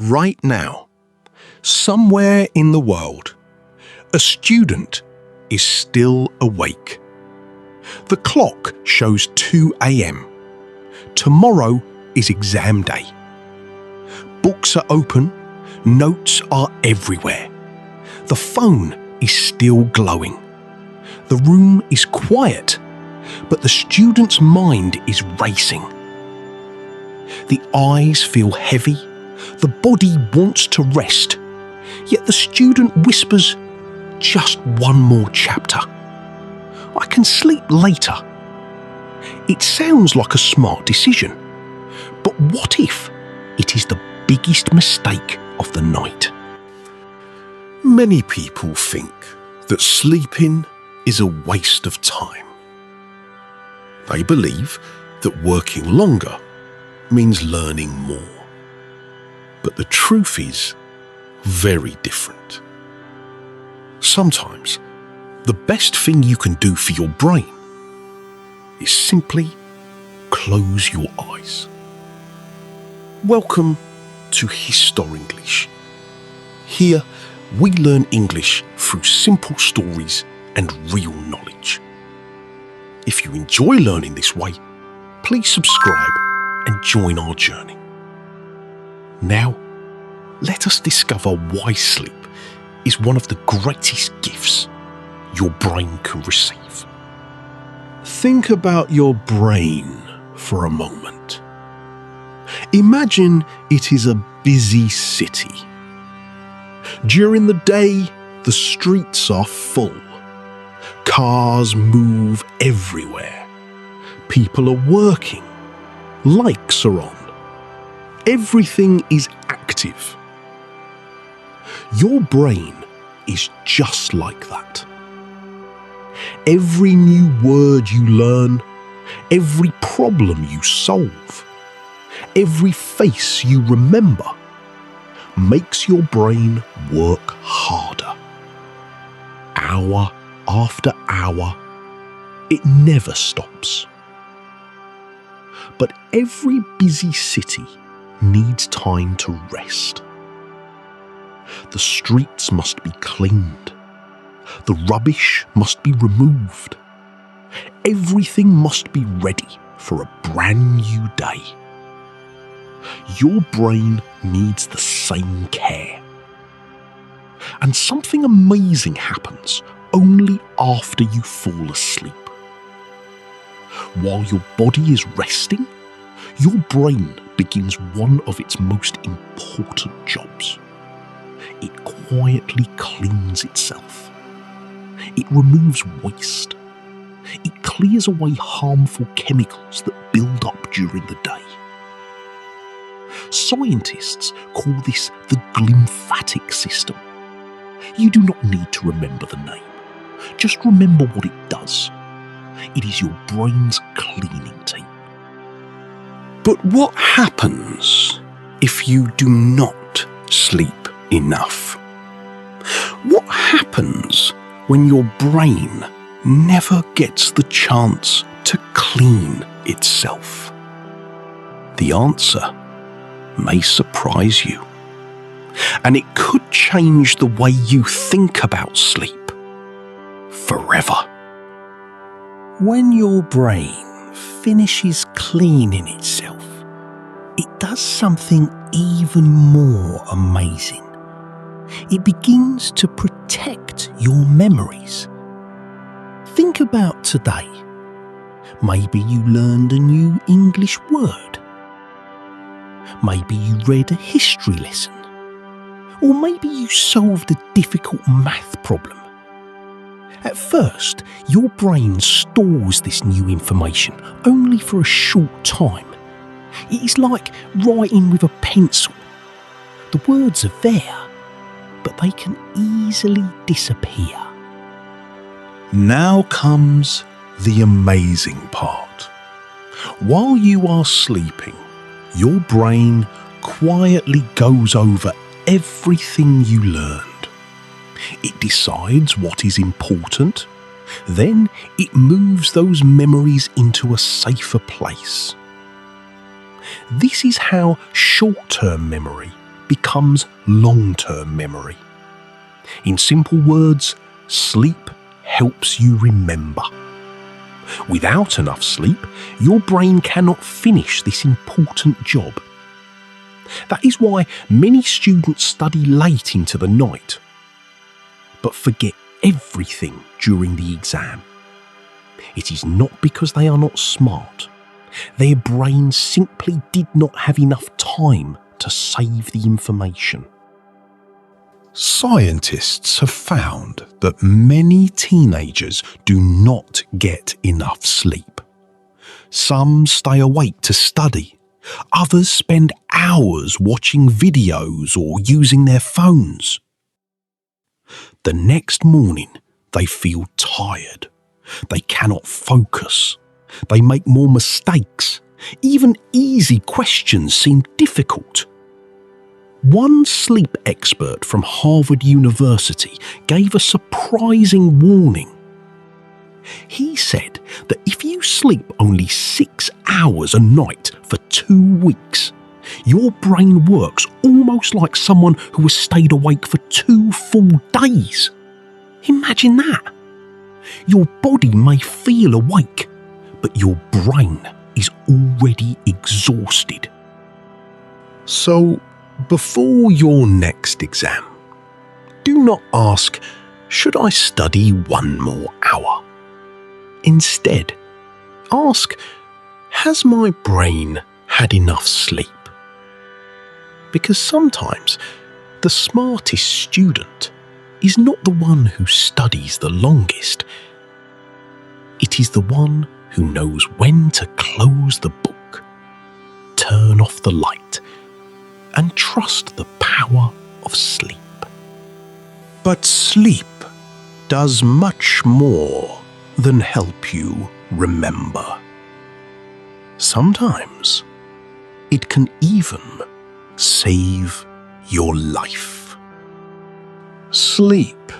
Right now, somewhere in the world, a student is still awake. The clock shows 2 a.m. Tomorrow is exam day. Books are open, notes are everywhere. The phone is still glowing. The room is quiet, but the student's mind is racing. The eyes feel heavy, the body wants to rest, yet the student whispers, "Just one more chapter. I can sleep later." It sounds like a smart decision, but what if it is the biggest mistake of the night? Many people think that sleeping is a waste of time. They believe that working longer means learning more. But the truth is very different. Sometimes the best thing you can do for your brain is simply close your eyes. Welcome to HistoriEnglish. Here we learn English through simple stories and real knowledge. If you enjoy learning this way, please subscribe and join our journey. Now, let us discover why sleep is one of the greatest gifts your brain can receive. Think about your brain for a moment. Imagine it is a busy city. During the day, the streets are full. Cars move everywhere. People are working. Lights are on. Everything is active. Your brain is just like that. Every new word you learn, every problem you solve, every face you remember makes your brain work harder. Hour after hour, it never stops. But every busy city needs time to rest. The streets must be cleaned. The rubbish must be removed. Everything must be ready for a brand new day. Your brain needs the same care. And something amazing happens only after you fall asleep. While your body is resting, your brain begins one of its most important jobs. It quietly cleans itself. It removes waste. It clears away harmful chemicals that build up during the day. Scientists call this the glymphatic system. You do not need to remember the name. Just remember what it does. It is your brain's cleaning team. But what happens if you do not sleep enough? What happens when your brain never gets the chance to clean itself? The answer may surprise you, and it could change the way you think about sleep forever. When your brain finishes cleaning itself, it does something even more amazing. It begins to protect your memories. Think about today. Maybe you learned a new English word. Maybe you read a history lesson. Or maybe you solved a difficult math problem. At first, your brain stores this new information only for a short time. It is like writing with a pencil. The words are there, but they can easily disappear. Now comes the amazing part. While you are sleeping, your brain quietly goes over everything you learned. It decides what is important, then it moves those memories into a safer place. This is how short-term memory becomes long-term memory. In simple words, sleep helps you remember. Without enough sleep, your brain cannot finish this important job. That is why many students study late into the night, but forget everything during the exam. It is not because they are not smart. Their brains simply did not have enough time to save the information. Scientists have found that many teenagers do not get enough sleep. Some stay awake to study. Others spend hours watching videos or using their phones. The next morning, they feel tired. They cannot focus. They make more mistakes. Even easy questions seem difficult. One sleep expert from Harvard University gave a surprising warning. He said that if you sleep only 6 hours a night for 2 weeks, your brain works almost like someone who has stayed awake for 2 full days. Imagine that. Your body may feel awake, but your brain is already exhausted. So, before your next exam, do not ask, should I study 1 more hour? Instead, ask, has my brain had enough sleep? Because sometimes the smartest student is not the one who studies the longest. It is the one who knows when to close the book, turn off the light, and trust the power of sleep. But sleep does much more than help you remember. Sometimes it can even save your life. Sleep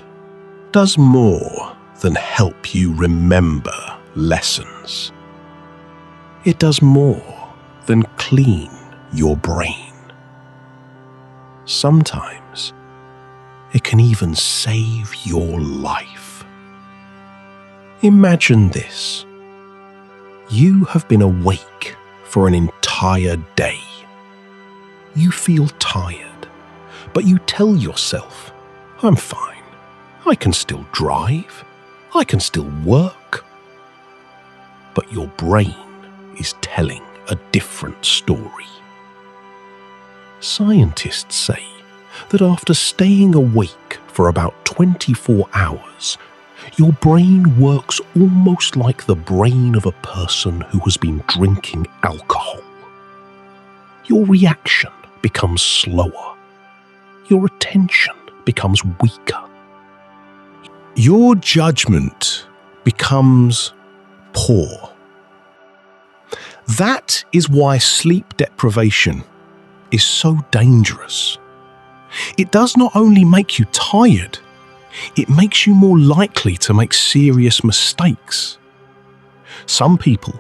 does more than help you remember lessons. It does more than clean your brain. Sometimes it can even save your life. Imagine this. You have been awake for an entire day. You feel tired, but you tell yourself, I'm fine. I can still drive. I can still work. But your brain is telling a different story. Scientists say that after staying awake for about 24 hours, your brain works almost like the brain of a person who has been drinking alcohol. Your reaction becomes slower. Your attention becomes weaker. Your judgment becomes poor. That is why sleep deprivation is so dangerous. It does not only make you tired, it makes you more likely to make serious mistakes. Some people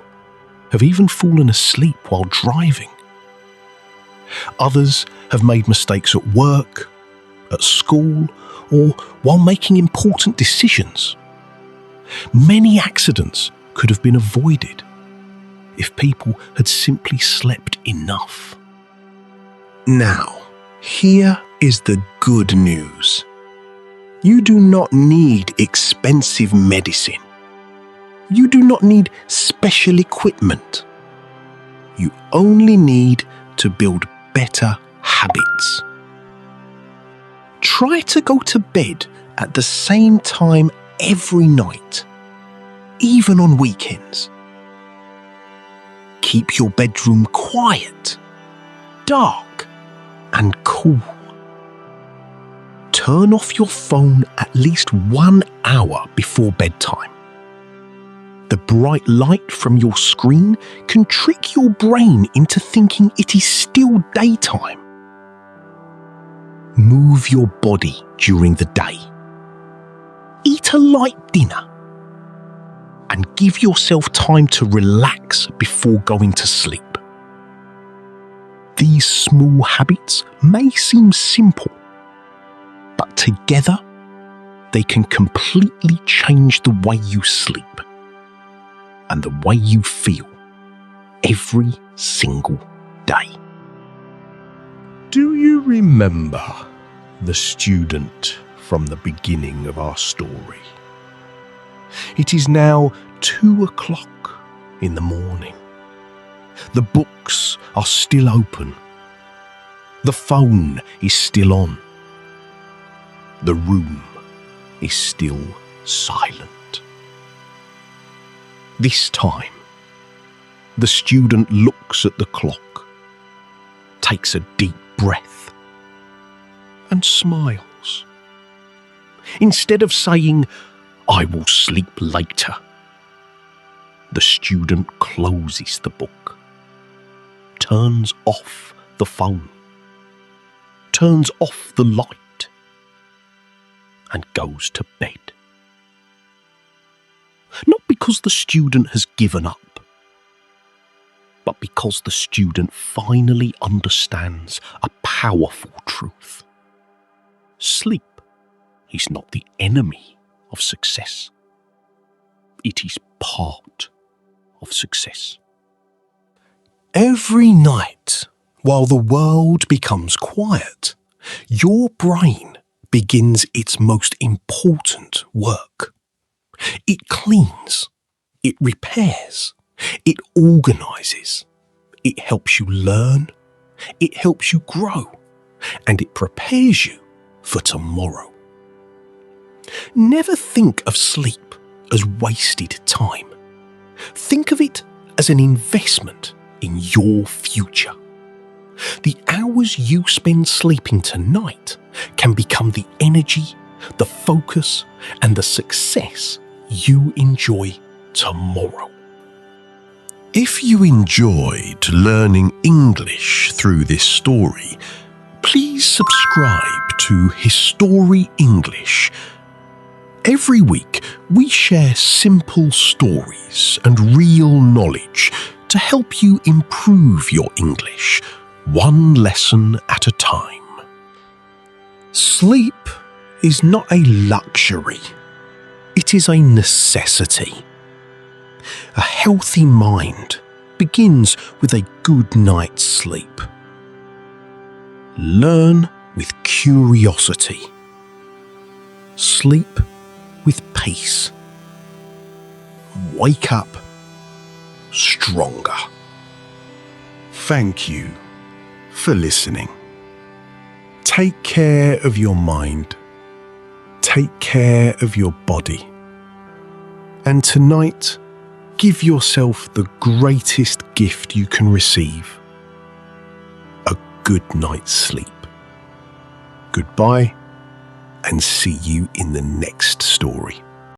have even fallen asleep while driving. Others have made mistakes at work, at school, or while making important decisions. Many accidents could have been avoided if people had simply slept enough. Now, here is the good news. You do not need expensive medicine. You do not need special equipment. You only need to build better habits. Try to go to bed at the same time every night, even on weekends. Keep your bedroom quiet, dark, and cool. Turn off your phone at least 1 hour before bedtime. The bright light from your screen can trick your brain into thinking it is still daytime. Move your body during the day. Eat a light dinner. And give yourself time to relax before going to sleep. these small habits may seem simple, but together they can completely change the way you sleep and the way you feel every single day. Do you remember the student from the beginning of our story? It is now 2 o'clock in the morning. The books are still open. The phone is still on. The room is still silent. This time, the student looks at the clock, takes a deep breath, and smiles. Instead of saying, "I will sleep later," the student closes the book, turns off the phone, turns off the light, and goes to bed. Not because the student has given up, but because the student finally understands a powerful truth. Sleep is not the enemy of success. It is part of success. Every night, while the world becomes quiet, your brain begins its most important work. It cleans, it repairs, it organises, it helps you learn, it helps you grow, and it prepares you for tomorrow. Never think of sleep as wasted time. Think of it as an investment in your future. The hours you spend sleeping tonight can become the energy, the focus, and the success you enjoy tomorrow. If you enjoyed learning English through this story, please subscribe to HistoriEnglish. Every week, we share simple stories and real knowledge to help you improve your English, one lesson at a time. Sleep is not a luxury. It is a necessity. A healthy mind begins with a good night's sleep. Learn with curiosity. Sleep with peace. Wake up stronger. Thank you for listening. Take care of your mind. Take care of your body. And tonight, give yourself the greatest gift you can receive: a good night's sleep. Goodbye, and see you in the next story.